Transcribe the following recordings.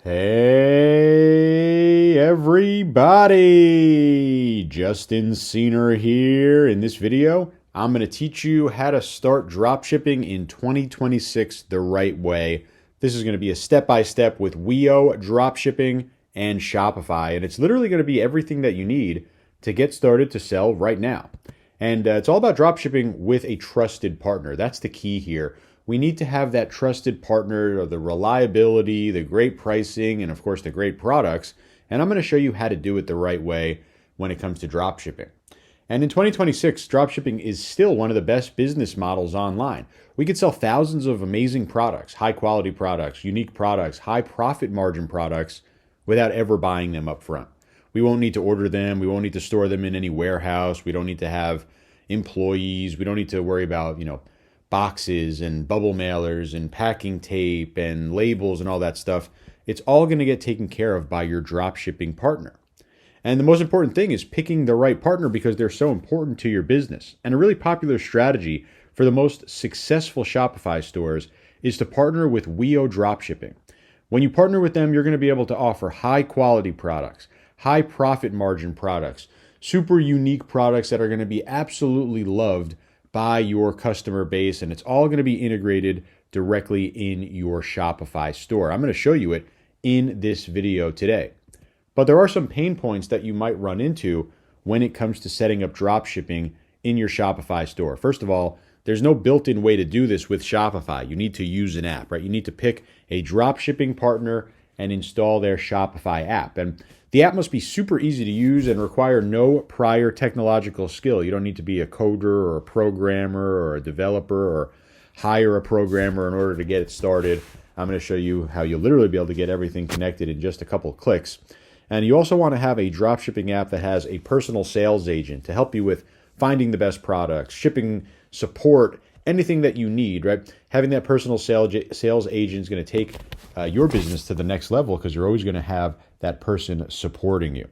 Hey everybody! Justin Cena here. In this video, I'm going to teach you how to start dropshipping in 2026 the right way. This is going to be a step-by-step with Wiio Dropshipping and Shopify, and it's literally going to be everything that you need to get started to sell right now. And it's all about dropshipping with a trusted partner. That's the key here. We need to have that trusted partner, or the reliability, the great pricing, and of course the great products. And I'm going to show you how to do it the right way when it comes to dropshipping. And in 2026, dropshipping is still one of the best business models online. We could sell thousands of amazing products, high quality products, unique products, high profit margin products without ever buying them up front. We won't need to order them. We won't need to store them in any warehouse. We don't need to have employees. We don't need to worry about, boxes and bubble mailers and packing tape and labels and all that stuff. It's all going to get taken care of by your drop shipping partner. And the most important thing is picking the right partner because they're so important to your business. And a really popular strategy for the most successful Shopify stores is to partner with Wiio Dropshipping. When you partner with them, you're going to be able to offer high quality products, high profit margin products, super unique products that are going to be absolutely loved by your customer base, and it's all going to be integrated directly in your Shopify store. I'm going to show you it in this video today. But there are some pain points that you might run into when it comes to setting up drop shipping in your Shopify store. First of all, there's no built-in way to do this with Shopify. You need to use an app, right? You need to pick a drop shipping partner and install their Shopify app. And the app must be super easy to use and require no prior technological skill. You don't need to be a coder or a programmer or a developer or hire a programmer in order to get it started. I'm going to show you how you'll literally be able to get everything connected in just a couple of clicks. And you also want to have a dropshipping app that has a personal sales agent to help you with finding the best products, shipping support, anything that you need, right? Having that personal sales agent is going to take your business to the next level because you're always going to have that person supporting you.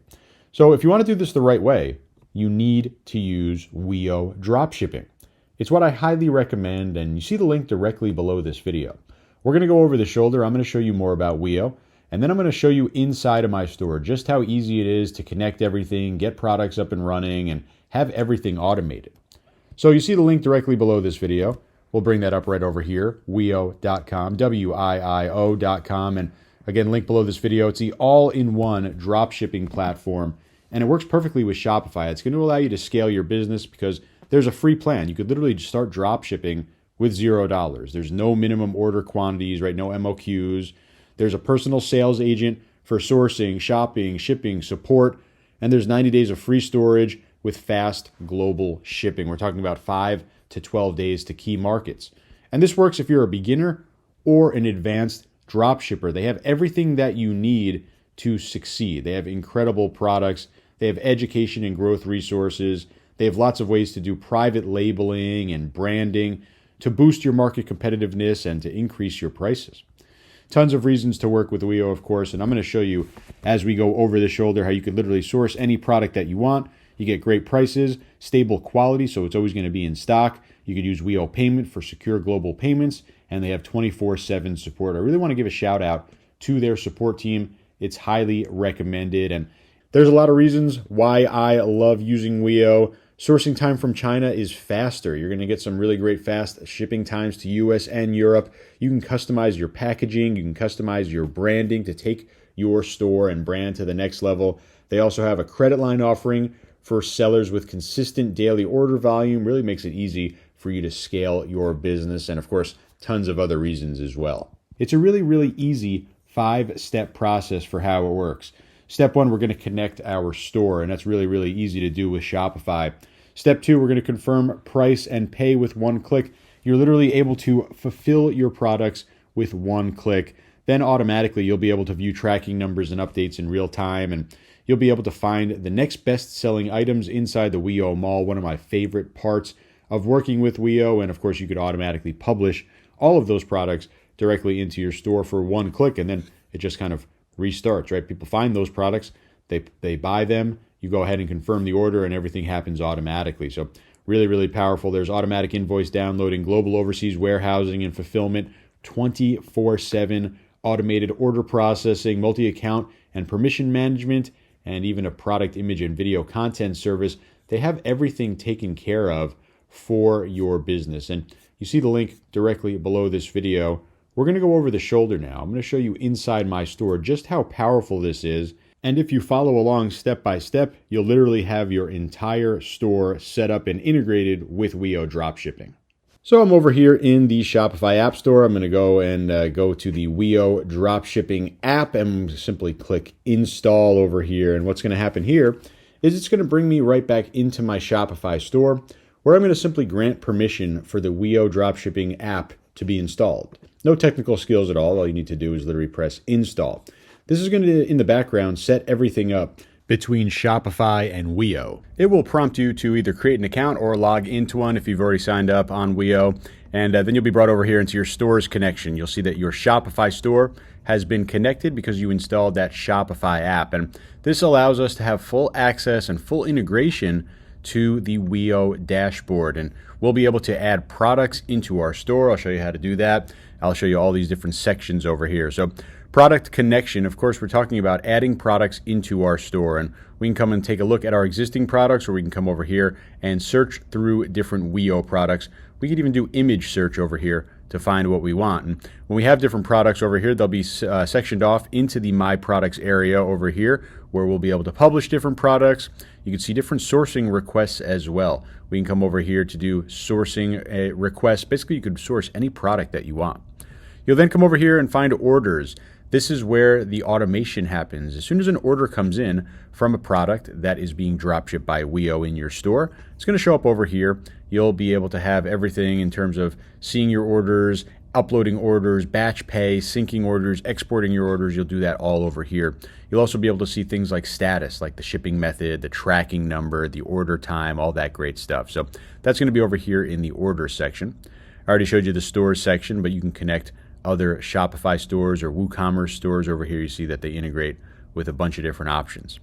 So if you want to do this the right way, you need to use Wiio Dropshipping. It's what I highly recommend, and you see the link directly below this video. We're going to go over the shoulder. I'm going to show you more about Wiio, and then I'm going to show you inside of my store just how easy it is to connect everything, get products up and running, and have everything automated. So you see the link directly below this video. We'll bring that up right over here, wiio.com, WIIO.com. And again, link below this video. It's the all-in-one drop shipping platform, and it works perfectly with Shopify. It's going to allow you to scale your business because there's a free plan. You could literally just start drop shipping with $0. There's no minimum order quantities, right? No MOQs. There's a personal sales agent for sourcing, shopping, shipping, support, and there's 90 days of free storage with fast global shipping. We're talking about 5 to 12 days to key markets. And this works if you're a beginner or an advanced drop shipper. They have everything that you need to succeed. They have incredible products. They have education and growth resources. They have lots of ways to do private labeling and branding to boost your market competitiveness and to increase your prices. Tons of reasons to work with Wiio, of course, and I'm going to show you as we go over the shoulder how you can literally source any product that you want. You get great prices, stable quality, so it's always going to be in stock. You could use Wiio Payment for secure global payments, and they have 24/7 support. I really want to give a shout out to their support team. It's highly recommended, and there's a lot of reasons why I love using Wiio. Sourcing time from China is faster. You're going to get some really great fast shipping times to US and Europe. You can customize your packaging. You can customize your branding to take your store and brand to the next level. They also have a credit line offering for sellers with consistent daily order volume. Really makes it easy for you to scale your business, and of course, tons of other reasons as well. It's a really, really easy 5-step process for how it works. Step 1, we're going to connect our store, and that's really, really easy to do with Shopify. Step 2, we're going to confirm price and pay with one click. You're literally able to fulfill your products with one click. Then automatically you'll be able to view tracking numbers and updates in real time, and you'll be able to find the next best-selling items inside the Wiio Mall, one of my favorite parts of working with Wiio. And of course, you could automatically publish all of those products directly into your store for one click, and then it just kind of restarts, right? People find those products, they buy them, you go ahead and confirm the order, and everything happens automatically. So really, really powerful. There's automatic invoice downloading, global overseas warehousing and fulfillment, 24/7 automated order processing, multi-account and permission management, and even a product image and video content service. They have everything taken care of for your business. And you see the link directly below this video. We're going to go over the shoulder now. I'm going to show you inside my store just how powerful this is. And if you follow along step by step, you'll literally have your entire store set up and integrated with Wiio Dropshipping. So I'm over here in the Shopify App Store. I'm going to go to the Wiio Dropshipping app and simply click install over here. And what's going to happen here is it's going to bring me right back into my Shopify store, where I'm going to simply grant permission for the Wiio Dropshipping app to be installed. No technical skills at all. All you need to do is literally press install. This is going to, in the background, set everything up between Shopify and Wiio. It will prompt you to either create an account or log into one if you've already signed up on Wiio. And then you'll be brought over here into your store's connection. You'll see that your Shopify store has been connected because you installed that Shopify app. And this allows us to have full access and full integration to the Wiio dashboard. And we'll be able to add products into our store. I'll show you how to do that. I'll show you all these different sections over here. So product connection, of course, we're talking about adding products into our store. And we can come and take a look at our existing products, or we can come over here and search through different Wiio products. We could even do image search over here to find what we want. And when we have different products over here, they'll be sectioned off into the My Products area over here, where we'll be able to publish different products. You can see different sourcing requests as well. We can come over here to do sourcing requests. Basically, you could source any product that you want. You'll then come over here and find orders. This is where the automation happens. As soon as an order comes in from a product that is being dropshipped by Wiio in your store, it's going to show up over here. You'll be able to have everything in terms of seeing your orders, uploading orders, batch pay, syncing orders, exporting your orders. You'll do that all over here. You'll also be able to see things like status, like the shipping method, the tracking number, the order time, all that great stuff. So that's going to be over here in the order section. I already showed you the stores section, but you can connect other Shopify stores or WooCommerce stores. Over here you see that they integrate with a bunch of different options.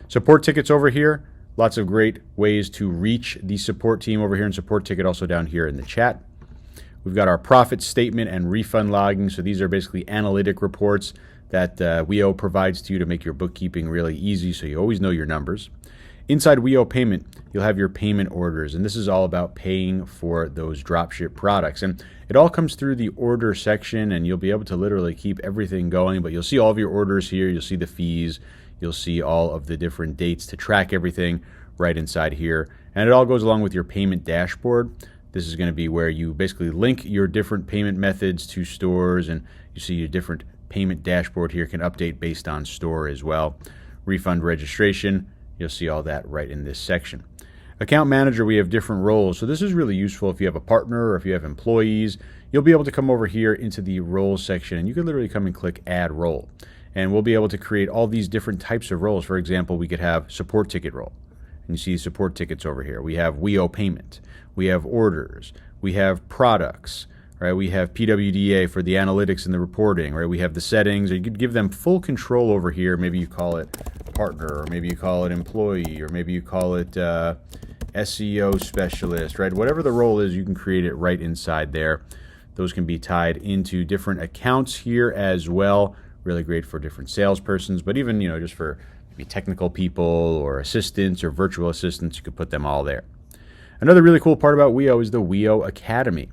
Support tickets over here, lots of great ways to reach the support team over here, and support ticket also down here in the chat. We've got our profit statement and refund logging. So these are basically analytic reports that Wiio provides to you to make your bookkeeping really easy, so you always know your numbers. Inside Wiio Payment, you'll have your payment orders, and this is all about paying for those dropship products. And it all comes through the order section, and you'll be able to literally keep everything going, but you'll see all of your orders here. You'll see the fees. You'll see all of the different dates to track everything right inside here. And it all goes along with your payment dashboard. This is going to be where you basically link your different payment methods to stores, and you see your different payment dashboard here can update based on store as well. Refund registration. You'll see all that right in this section. Account manager, we have different roles. So this is really useful if you have a partner or if you have employees. You'll be able to come over here into the roles section, and you can literally come and click add role. And we'll be able to create all these different types of roles. For example, we could have support ticket role. And you see support tickets over here. We have Wiio payment. We have orders. We have products. Right? We have PWDA for the analytics and the reporting. Right? We have the settings. Or you could give them full control over here. Maybe you call it partner, or maybe you call it employee, or maybe you call it SEO specialist, right? Whatever the role is, you can create it right inside there. Those can be tied into different accounts here as well. Really great for different salespersons, but even, just for maybe technical people or assistants or virtual assistants, you could put them all there. Another really cool part about Wiio is the Wiio Academy.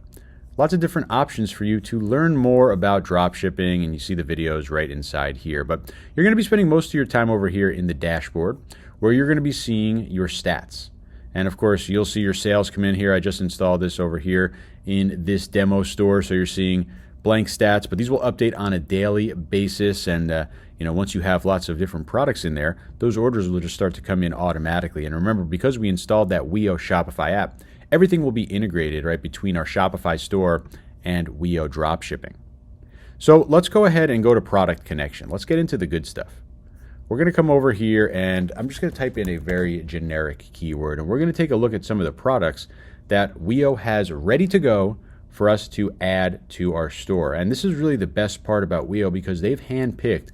Lots of different options for you to learn more about dropshipping, and you see the videos right inside here. But you're going to be spending most of your time over here in the dashboard, where you're going to be seeing your stats. And of course, you'll see your sales come in here. I just installed this over here in this demo store, so you're seeing blank stats, but these will update on a daily basis. And once you have lots of different products in there, those orders will just start to come in automatically. And remember, because we installed that Wiio Shopify app, everything will be integrated right between our Shopify store and Wiio Dropshipping. So let's go ahead and go to product connection. Let's get into the good stuff. We're going to come over here, and I'm just going to type in a very generic keyword, and we're going to take a look at some of the products that Wiio has ready to go for us to add to our store. And this is really the best part about Wiio, because they've handpicked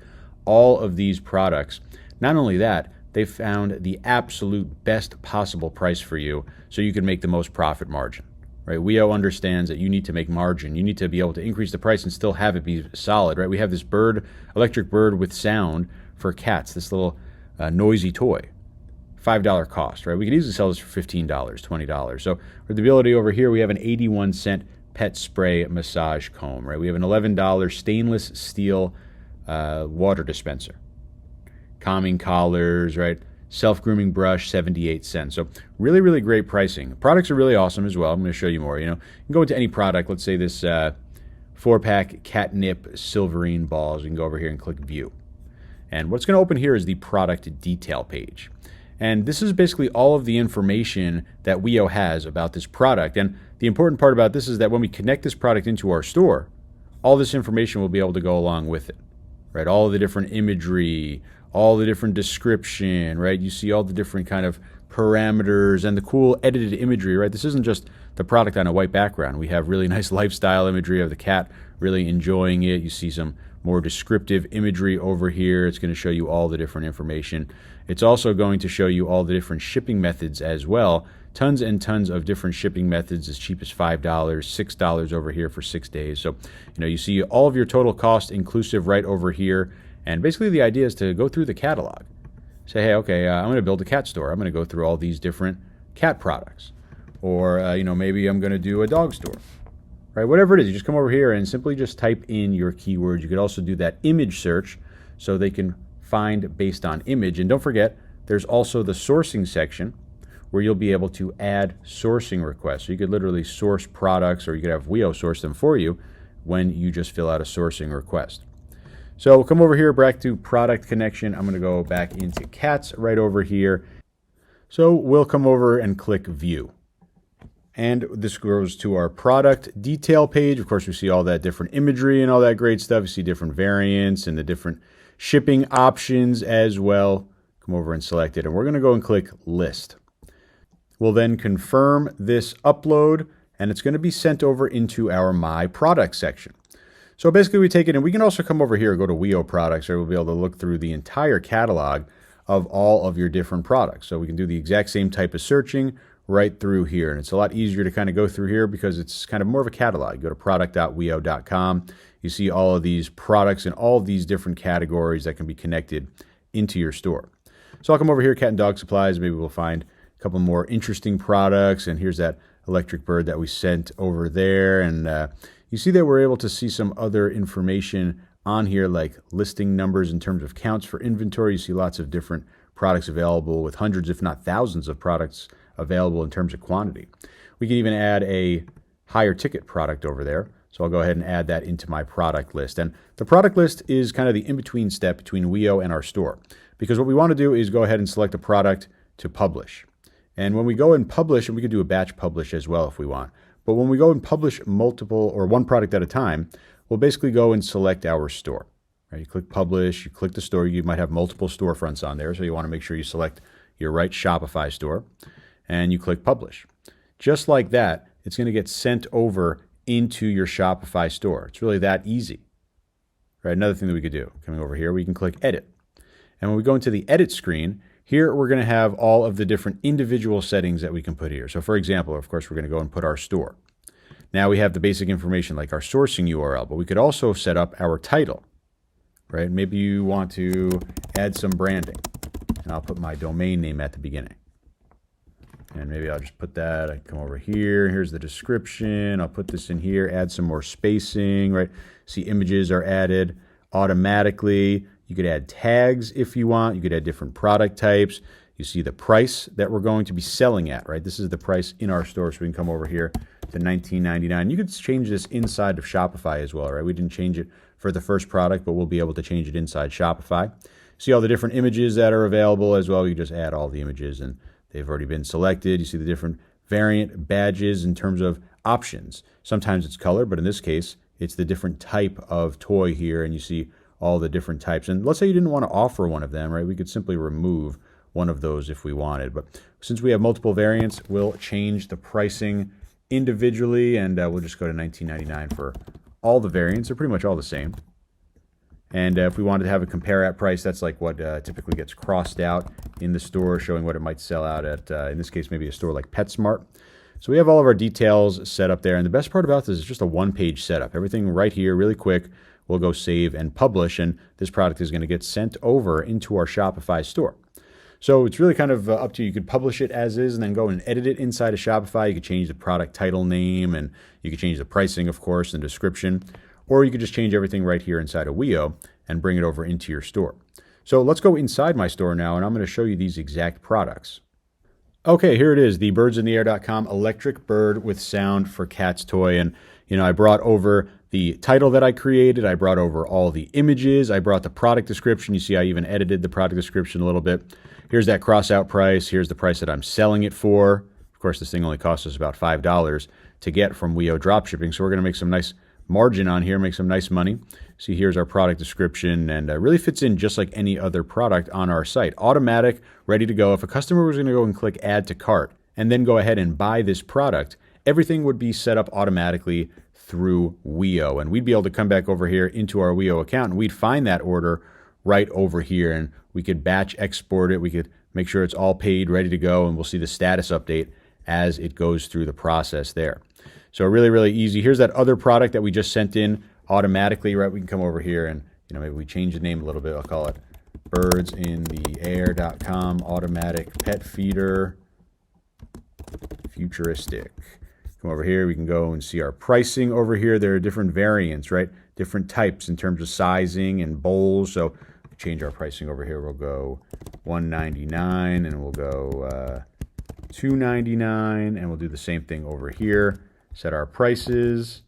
all of these products. Not only that, they've found the absolute best possible price for you, so you can make the most profit margin. right? Wiio understands that you need to make margin. You need to be able to increase the price and still have it be solid, right? We have this bird, electric bird with sound for cats, this little noisy toy. $5 cost, right? We could easily sell this for $15, $20. So for the ability over here, we have an 81-cent pet spray massage comb, right? We have an $11 stainless steel water dispenser. Calming collars, right? Self-grooming brush, 78 cents. So really, really great pricing. Products are really awesome as well. I'm going to show you more. You can go into any product. Let's say this 4-pack catnip silverine balls. You can go over here and click view. And what's going to open here is the product detail page. And this is basically all of the information that Wiio has about this product. And the important part about this is that when we connect this product into our store, all this information will be able to go along with it, right? All of the different imagery, all the different description, right? You see all the different kind of parameters and the cool edited imagery, right? This isn't just the product on a white background. We have really nice lifestyle imagery of the cat really enjoying it. You see some more descriptive imagery over here. It's going to show you all the different information. It's also going to show you all the different shipping methods as well. Tons and tons of different shipping methods, as cheap as $5, $6 over here for 6 days. So, you see all of your total cost inclusive right over here. And basically the idea is to go through the catalog. Say, hey, okay, I'm going to build a cat store. I'm going to go through all these different cat products. Or, maybe I'm going to do a dog store. Right, whatever it is, you just come over here and simply just type in your keywords. You could also do that image search so they can find based on image. And don't forget, there's also the sourcing section where you'll be able to add sourcing requests. So you could literally source products, or you could have Wiio source them for you when you just fill out a sourcing request. So we'll come over here back to product connection. I'm going to go back into cats right over here. So we'll come over and click view. And this goes to our product detail page. Of course, we see all that different imagery and all that great stuff. You see different variants and the different shipping options as well. Come over and select it. And we're going to go and click list. We'll then confirm this upload, and it's going to be sent over into our My Product section. So basically we take it, and we can also come over here and go to Wiio Products, or we'll be able to look through the entire catalog of all of your different products. So we can do the exact same type of searching right through here. And it's a lot easier to kind of go through here because it's kind of more of a catalog. You go to product.wiio.com. You see all of these products and all of these different categories that can be connected into your store. So I'll come over here, cat and dog supplies. Maybe we'll find a couple more interesting products. And here's that electric bird that we sent over there. And you see that we're able to see some other information on here, like listing numbers in terms of counts for inventory. You see lots of different products available with hundreds, if not thousands of products available in terms of quantity. We can even add a higher ticket product over there. So I'll go ahead and add that into my product list. And the product list is kind of the in-between step between Wiio and our store. Because what we want to do is go ahead and select a product to publish. And when we go and publish, and we can do a batch publish as well if we want. But when we go and publish multiple or one product at a time, we'll basically go and select our store. Right? You click publish, you click the store. You might have multiple storefronts on there. So you want to make sure you select your right Shopify store. And you click publish. Just like that, it's going to get sent over into your Shopify store. It's really that easy. Right? Another thing that we could do, coming over here, we can click edit. And when we go into the edit screen, here we're going to have all of the different individual settings that we can put here. So for example, of course, we're going to go and put our store. Now we have the basic information like our sourcing URL, but we could also set up our title. Right? Maybe you want to add some branding. And I'll put my domain name at the beginning. And maybe I'll just put that, I come over here, here's the description, I'll put this in here, add some more spacing, right? See, images are added automatically. You could add tags if you want. You could add different product types. You see the price that we're going to be selling at, right? This is the price in our store, so we can come over here to $19.99. You could change this inside of Shopify as well, right? We didn't change it for the first product, but we'll be able to change it inside Shopify. See all the different images that are available as well. You just add all the images and they've already been selected. You see the different variant badges in terms of options. Sometimes it's color, but in this case, it's the different type of toy here, and you see all the different types. And let's say you didn't want to offer one of them, right? We could simply remove one of those if we wanted. But since we have multiple variants, we'll change the pricing individually, and we'll just go to $19.99 for all the variants. They're pretty much all the same. And if we wanted to have a compare at price, that's like what typically gets crossed out in the store, showing what it might sell out at, in this case, maybe a store like PetSmart. So we have all of our details set up there. And the best part about this is just a one-page setup. Everything right here, really quick. We'll go save and publish, and this product is going to get sent over into our Shopify store. So it's really kind of up to you. You could publish it as is and then go and edit it inside of Shopify. You could change the product title name, and you could change the pricing, of course, and description. Or you could just change everything right here inside of Wiio and bring it over into your store. So let's go inside my store now, and I'm going to show you these exact products. Okay, here it is, the birdsintheair.com electric bird with sound for cat's toy. And, I brought over the title that I created. I brought over all the images. I brought the product description. You see I even edited the product description a little bit. Here's that cross-out price. Here's the price that I'm selling it for. Of course, this thing only costs us about $5 to get from Wiio Dropshipping. So we're going to make some nice margin on here, make some nice money. See, here's our product description, and it really fits in just like any other product on our site. Automatic, ready to go. If a customer was going to go and click add to cart and then go ahead and buy this product, everything would be set up automatically through Wiio, and we'd be able to come back over here into our Wiio account, and we'd find that order right over here, and we could batch export it. We could make sure it's all paid, ready to go, and we'll see the status update as it goes through the process there. So really, really easy. Here's that other product that we just sent in automatically, right? We can come over here and, maybe we change the name a little bit. I'll call it birdsintheair.com automatic pet feeder futuristic. Come over here, we can go and see our pricing over here. There are different variants, right? Different types in terms of sizing and bowls. So change our pricing over here. We'll go $199 and we'll go $299, and we'll do the same thing over here. Set our prices.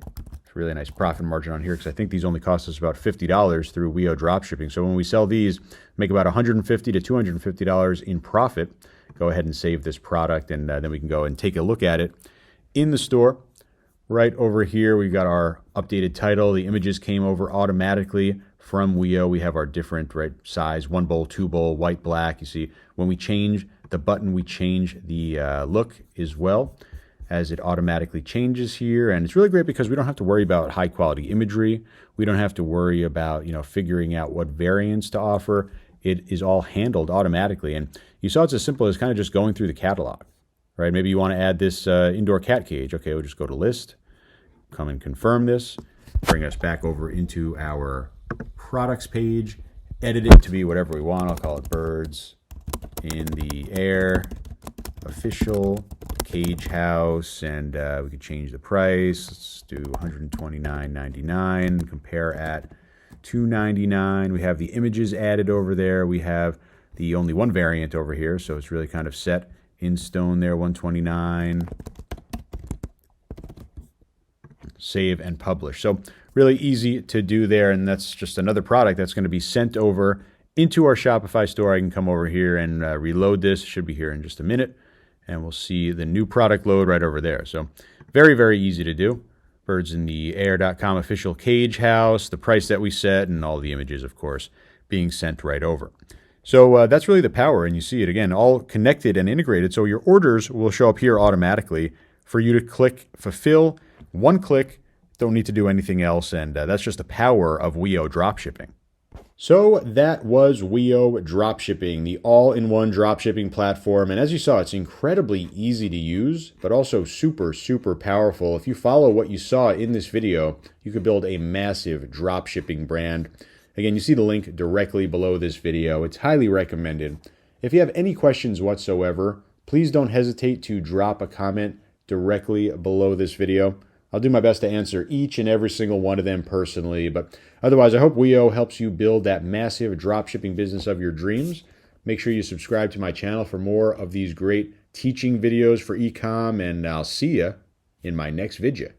It's a really nice profit margin on here because I think these only cost us about $50 through Wiio Dropshipping. So when we sell these, make about $150 to $250 in profit. Go ahead and save this product, and then we can go and take a look at it in the store. Right over here, we've got our updated title. The images came over automatically from Wiio. We have our different size, 1 bowl, 2 bowl, white, black. You see, when we change the button, we change the look as well, as it automatically changes here. And it's really great because we don't have to worry about high quality imagery. We don't have to worry about, figuring out what variants to offer. It is all handled automatically. And you saw it's as simple as kind of just going through the catalog, right? Maybe you want to add this indoor cat cage. Okay, we'll just go to list, come and confirm this, bring us back over into our products page, edit it to be whatever we want. I'll call it birds in the air official cage house, and we could change the price. Let's do $129.99, compare at $299. We have the images added over there. We have the only one variant over here, so it's really kind of set in stone there, $129. Save and publish. So really easy to do there, and that's just another product that's going to be sent over into our Shopify store. I can come over here and reload this. Should be here in just a minute, and we'll see the new product load right over there. So very, very easy to do. birdsintheair.com official cage house, the price that we set, and all the images, of course, being sent right over. So that's really the power, and you see it again, all connected and integrated. So your orders will show up here automatically for you to click fulfill. One click, don't need to do anything else, and that's just the power of Wiio Dropshipping. So that was Wiio Dropshipping, the all-in-one dropshipping platform. And as you saw, it's incredibly easy to use, but also super, super powerful. If you follow what you saw in this video, you could build a massive dropshipping brand. Again, you see the link directly below this video. It's highly recommended. If you have any questions whatsoever, please don't hesitate to drop a comment directly below this video. I'll do my best to answer each and every single one of them personally, but otherwise, I hope Wiio helps you build that massive dropshipping business of your dreams. Make sure you subscribe to my channel for more of these great teaching videos for e-com, and I'll see you in my next video.